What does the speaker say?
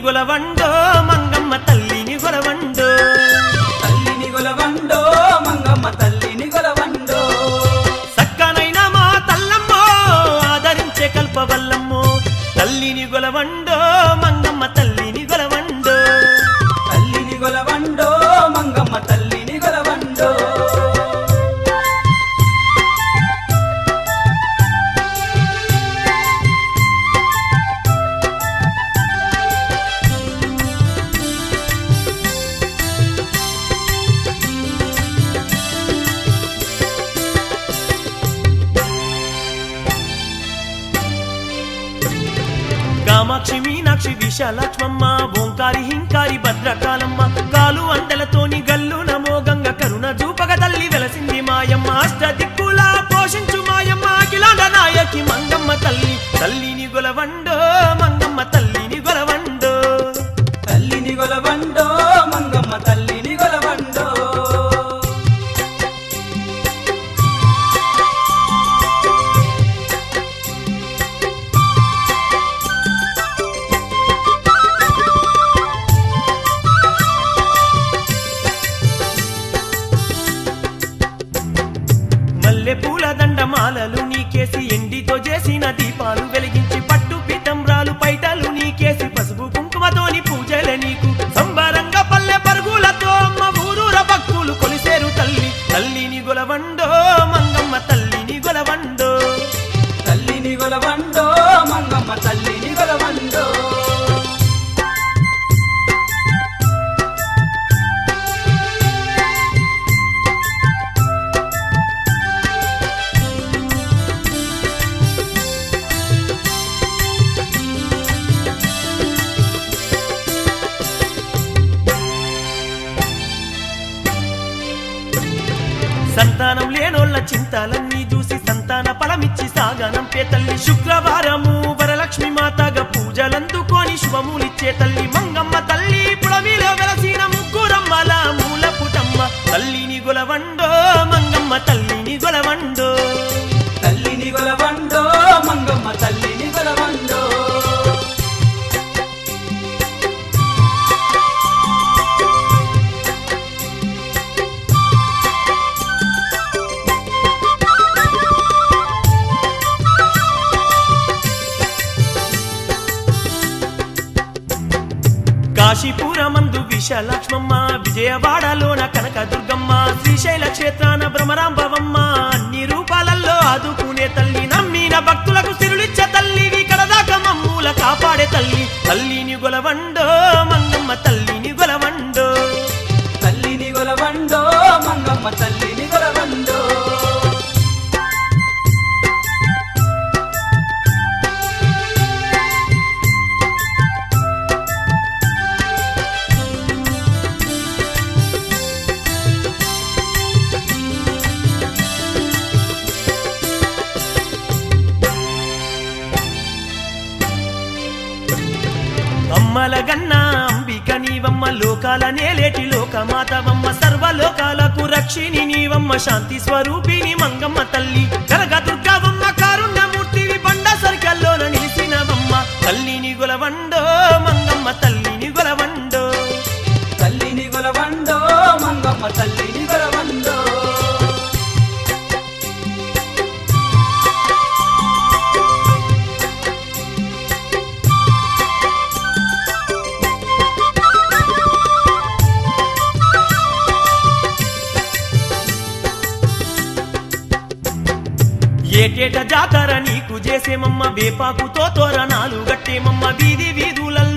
గొలవండో మంగమ్మ తల్లిని గొలవండో తల్లిని గొలవండో మంగమ్మ తల్లిని గొలవండో సక్కనైన మా తల్లమ్మో ఆదరించే కల్పవల్లమ్మో తల్లిని గొలవండో మంగమ్మ తల్లిని గొలవండో తల్లిని గొలవండో మంగమ్మ తల్లిని గొలవండో కామాక్షి మీనాక్షి విశాలక్ష్మమ్మ ఓంకారి హింకారి భద్రకాలమ్మ కాలు అండలతోని గల్లు నమో గంగ కరుణ చూపగ తల్లి వెలసింది మాయమ్మ అష్ట దిక్కుల పోషించు మాయమ్మ అఖిలాండ నాయకి మంగమ్మ తల్లి తల్లిని గొలవండో మంగమ్మ తల్లిని గొలవండో తల్లిని గొలవండో మంగమ్మ తల్లిని గొలవండో మల్లె పూల దండమాలలు నీకేసి ఎండితో చేసిన దీపాలు వెలిగించి పట్టు పీతంబ్రాలు పైటలు నీకేసి పసుపు కుంకుమతోని పూజలే నీకు సంబరంగా పల్లె పరుగులతో అమ్మ ఊరూర భక్తులు కొలిసేరు తల్లి తల్లిని గొలవండో మంగమ్మ తల్లిని గొలవండో తల్లిని గొలవండో మంగమ్మ తల్లిని గొలవండో సంతానం లేనోళ్ళ చింతాలన్నీ చూసి సంతాన ఫలమిచ్చి సాగనంపే తల్లి శుక్రవారము వరలక్ష్మి మాతగా పూజలందుకొని శుభములిచ్చే తల్లి మంగమ్మ తల్లి పుడమిలో వెలసిన ముగ్గురమ్మల మూల పుటమ్మ తల్లిని గొలవండో మంగమ్మ తల్లిని గొలవండో తల్లిని గొలవండో మంగమ్మ తల్లిని గొలవండో కాశీపురమందు విశాలక్ష్మమ్మ విజయవాడలోన కనకదుర్గమ్మ శ్రీశైల క్షేత్రాన భ్రమరాంబవమ్మ అన్ని రూపాలలో ఆదుకునే తల్లి నమ్మిన భక్తులకు సిరులిచ్చే తల్లి కడదాక మమ్ముల కాపాడే తల్లి తల్లిని గొలవండో మంగమ్మ తల్లిని గొలవండో తల్లిని గొలవండో మంగమ్మ తల్లిని గొలవండో అమ్మల గన్న అంబిక నీవమ్మ లోకాల నేలేటి లోకమాతవమ్మ సర్వలోకాలకు రక్షిణి నీవమ్మ శాంతి స్వరూపిణి మంగమ్మ తల్లి కనకదుర్గవమ్మ కారుణ్యమూర్తివి బండ సరికల్లోన నిలిసినవమ్మ తల్లిని గొలవండో మంగమ్మ తల్లిని గొలవండో తల్లిని గొలవండో మంగమ్మ తల్లిని గొలవండో ఏటేట జాతర నీకు చేసేమమ్మ వేపాకుతో తోరణాలు గట్టేమమ్మ వీధి వీధులల్లో